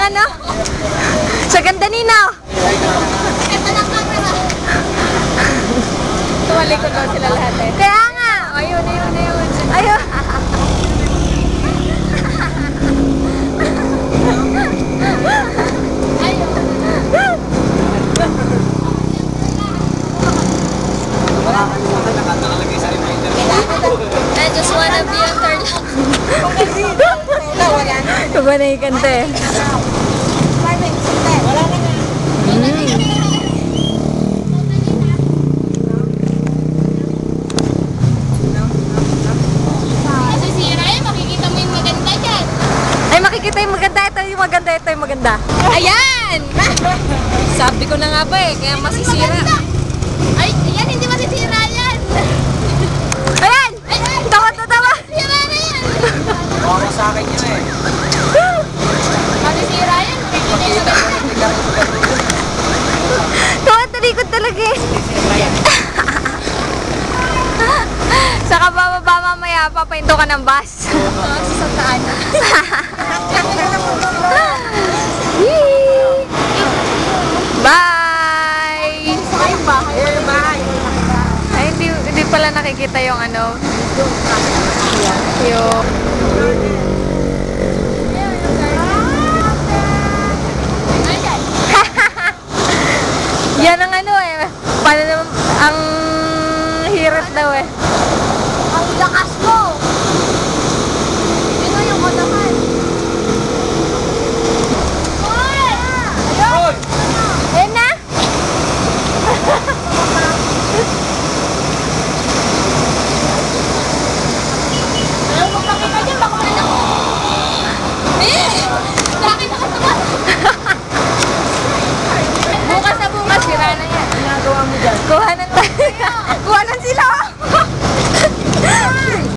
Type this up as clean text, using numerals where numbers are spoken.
ano? Sa ganda nino. Ito lang camera. Tumalikod daw sila lahat eh. Kaya nga. Ayun. Ayun. I just wanna be on third lang. Iba na yung kante. Nasisira eh, makikita mo yung maganda dyan. Ay, makikita yung maganda. Ito yung maganda. Ito yung maganda. Ayan! Sabi ko na nga ba eh, kaya masisira. Ay, ayan, hindi masisira yan. Ayan! Tawa! Sira na yan. Baka sa akin yun eh. Masisira yan, makikita yung maganda. Tawa, talikod talaga eh. Saka bababa mamaya, papahinto ka ng bus. Sasandaan. Bye! Bye. Ay, hindi pala nakikita yung ano. Yung